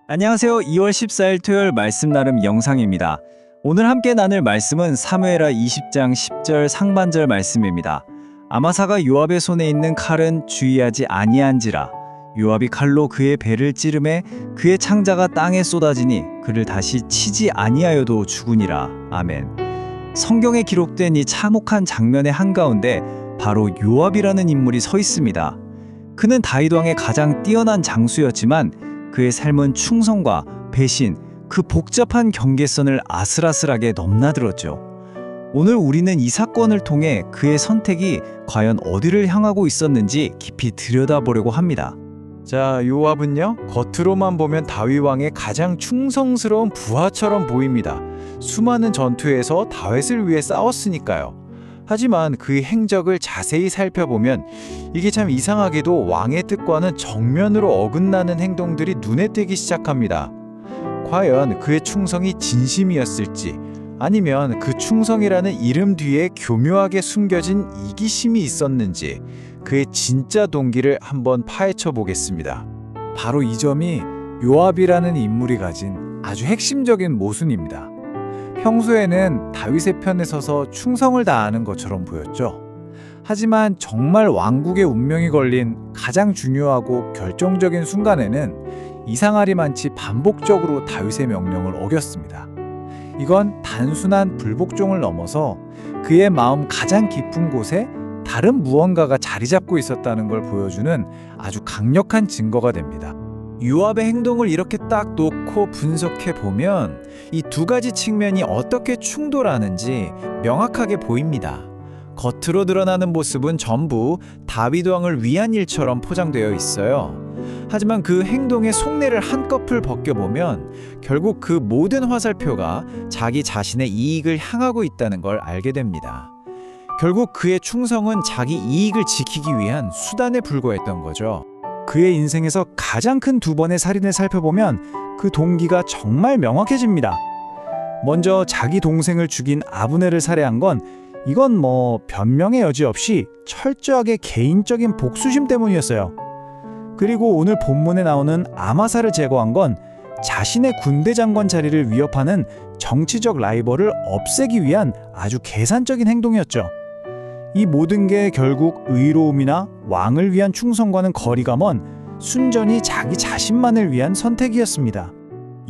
안녕하세요. 2월 14일 토요일 말씀 나름 영상입니다. 오늘 함께 나눌 말씀은 사무엘하 20장 10절 상반절 말씀입니다. 아마사가 요압의 손에 있는 칼은 주의하지 아니한지라. 요압이 칼로 그의 배를 찌르매 그의 창자가 땅에 쏟아지니 그를 다시 치지 아니하여도 죽으니라. 아멘. 성경에 기록된 이 참혹한 장면의 한가운데 바로 요압이라는 인물이 서 있습니다. 그는 다윗 왕의 가장 뛰어난 장수였지만 그의 삶은 충성과 배신, 그 복잡한 경계선을 아슬아슬하게 넘나들었죠. 오늘 우리는 이 사건을 통해 그의 선택이 과연 어디를 향하고 있었는지 깊이 들여다보려고 합니다. 자, 요압은요, 겉으로만 보면 다윗 왕의 가장 충성스러운 부하처럼 보입니다. 수많은 전투에서 다윗을 위해 싸웠으니까요. 하지만 그의 행적을 자세히 살펴보면 이게 참 이상하게도 왕의 뜻과는 정면으로 어긋나는 행동들이 눈에 띄기 시작합니다. 과연 그의 충성이 진심이었을지, 아니면 그 충성이라는 이름 뒤에 교묘하게 숨겨진 이기심이 있었는지, 그의 진짜 동기를 한번 파헤쳐 보겠습니다. 바로 이 점이 요압이라는 인물이 가진 아주 핵심적인 모순입니다. 평소에는 다윗의 편에 서서 충성을 다하는 것처럼 보였죠. 하지만 정말 왕국의 운명이 걸린 가장 중요하고 결정적인 순간에는 이상하리만치 반복적으로 다윗의 명령을 어겼습니다. 이건 단순한 불복종을 넘어서 그의 마음 가장 깊은 곳에 다른 무언가가 자리 잡고 있었다는 걸 보여주는 아주 강력한 증거가 됩니다. 요압의 행동을 이렇게 딱 놓고 분석해 보면 이 두 가지 측면이 어떻게 충돌하는지 명확하게 보입니다. 겉으로 드러나는 모습은 전부 다윗 왕을 위한 일처럼 포장되어 있어요. 하지만 그 행동의 속내를 한꺼풀 벗겨보면 결국 그 모든 화살표가 자기 자신의 이익을 향하고 있다는 걸 알게 됩니다. 결국 그의 충성은 자기 이익을 지키기 위한 수단에 불과했던 거죠. 그의 인생에서 가장 큰 두 번의 살인을 살펴보면 그 동기가 정말 명확해집니다. 먼저 자기 동생을 죽인 아브넬을 살해한 건 이건 변명의 여지 없이 철저하게 개인적인 복수심 때문이었어요. 그리고 오늘 본문에 나오는 아마사를 제거한 건 자신의 군대 장관 자리를 위협하는 정치적 라이벌을 없애기 위한 아주 계산적인 행동이었죠. 이 모든 게 결국 의로움이나 왕을 위한 충성과는 거리가 먼 순전히 자기 자신만을 위한 선택이었습니다.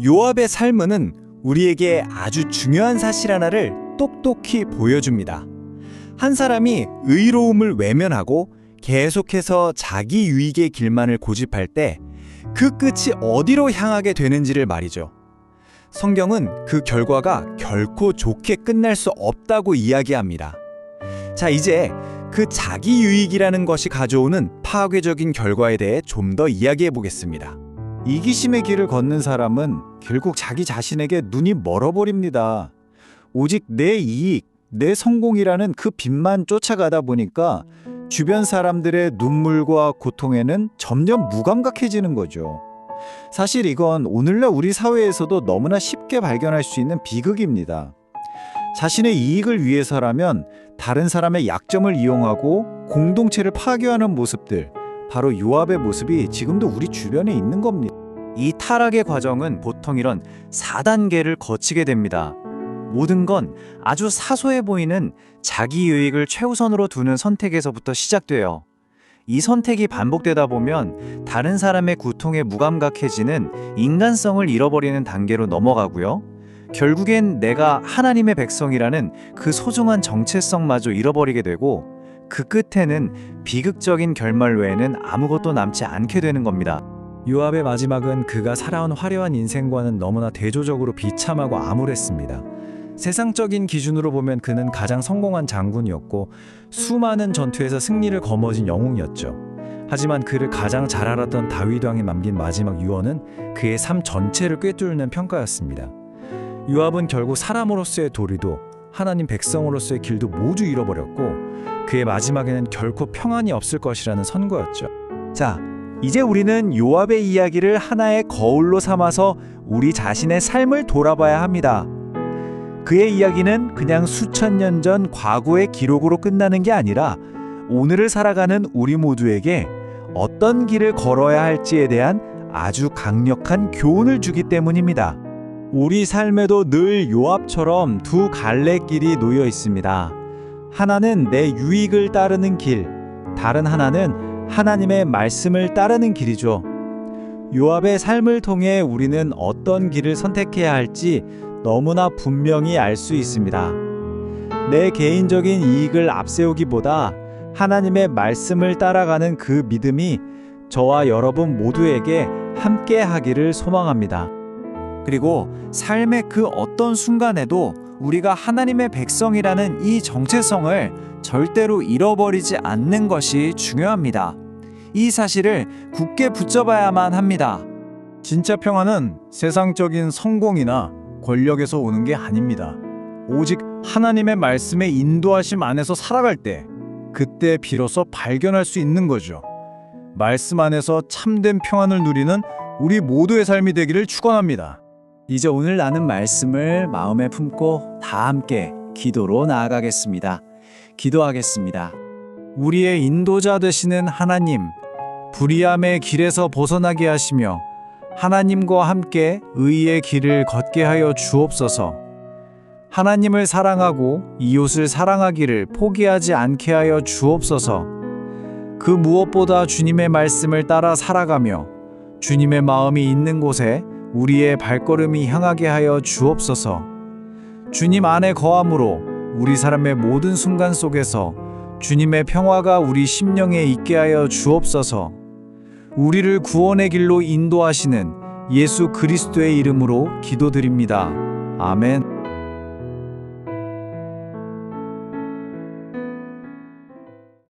요압의 삶은 우리에게 아주 중요한 사실 하나를 똑똑히 보여줍니다. 한 사람이 의로움을 외면하고 계속해서 자기 유익의 길만을 고집할 때 그 끝이 어디로 향하게 되는지를 말이죠. 성경은 그 결과가 결코 좋게 끝날 수 없다고 이야기합니다. 자, 이제 그 자기 유익이라는 것이 가져오는 파괴적인 결과에 대해 좀 더 이야기해 보겠습니다. 이기심의 길을 걷는 사람은 결국 자기 자신에게 눈이 멀어버립니다. 오직 내 이익, 내 성공이라는 그 빛만 쫓아가다 보니까 주변 사람들의 눈물과 고통에는 점점 무감각해지는 거죠. 사실 이건 오늘날 우리 사회에서도 너무나 쉽게 발견할 수 있는 비극입니다. 자신의 이익을 위해서라면 다른 사람의 약점을 이용하고 공동체를 파괴하는 모습들, 바로 요압의 모습이 지금도 우리 주변에 있는 겁니다. 이 타락의 과정은 보통 이런 4단계를 거치게 됩니다. 모든 건 아주 사소해 보이는 자기 유익을 최우선으로 두는 선택에서부터 시작돼요. 이 선택이 반복되다 보면 다른 사람의 고통에 무감각해지는 인간성을 잃어버리는 단계로 넘어가고요. 결국엔 내가 하나님의 백성이라는 그 소중한 정체성마저 잃어버리게 되고 그 끝에는 비극적인 결말 외에는 아무것도 남지 않게 되는 겁니다. 요압의 마지막은 그가 살아온 화려한 인생과는 너무나 대조적으로 비참하고 암울했습니다. 세상적인 기준으로 보면 그는 가장 성공한 장군이었고 수많은 전투에서 승리를 거머쥔 영웅이었죠. 하지만 그를 가장 잘 알았던 다윗 왕이 남긴 마지막 유언은 그의 삶 전체를 꿰뚫는 평가였습니다. 요압은 결국 사람으로서의 도리도 하나님 백성으로서의 길도 모두 잃어버렸고 그의 마지막에는 결코 평안이 없을 것이라는 선고였죠. 자, 이제 우리는 요압의 이야기를 하나의 거울로 삼아서 우리 자신의 삶을 돌아봐야 합니다. 그의 이야기는 그냥 수천 년 전 과거의 기록으로 끝나는 게 아니라 오늘을 살아가는 우리 모두에게 어떤 길을 걸어야 할지에 대한 아주 강력한 교훈을 주기 때문입니다. 우리 삶에도 늘 요압처럼 두 갈래 길이 놓여 있습니다. 하나는 내 유익을 따르는 길, 다른 하나는 하나님의 말씀을 따르는 길이죠. 요압의 삶을 통해 우리는 어떤 길을 선택해야 할지 너무나 분명히 알 수 있습니다. 내 개인적인 이익을 앞세우기보다 하나님의 말씀을 따라가는 그 믿음이 저와 여러분 모두에게 함께 하기를 소망합니다. 그리고 삶의 그 어떤 순간에도 우리가 하나님의 백성이라는 이 정체성을 절대로 잃어버리지 않는 것이 중요합니다. 이 사실을 굳게 붙잡아야만 합니다. 진짜 평화는 세상적인 성공이나 권력에서 오는 게 아닙니다. 오직 하나님의 말씀의 인도하심 안에서 살아갈 때, 그때 비로소 발견할 수 있는 거죠. 말씀 안에서 참된 평안을 누리는 우리 모두의 삶이 되기를 축원합니다. 이제 오늘 나눈 말씀을 마음에 품고 다 함께 기도로 나아가겠습니다. 기도하겠습니다. 우리의 인도자 되시는 하나님, 불의함의 길에서 벗어나게 하시며 하나님과 함께 의의 길을 걷게 하여 주옵소서. 하나님을 사랑하고 이웃을 사랑하기를 포기하지 않게 하여 주옵소서. 그 무엇보다 주님의 말씀을 따라 살아가며 주님의 마음이 있는 곳에 우리의 발걸음이 향하게 하여 주옵소서. 주님 안에 거함으로 우리 삶의 모든 순간 속에서 주님의 평화가 우리 심령에 있게 하여 주옵소서. 우리를 구원의 길로 인도하시는 예수 그리스도의 이름으로 기도드립니다. 아멘.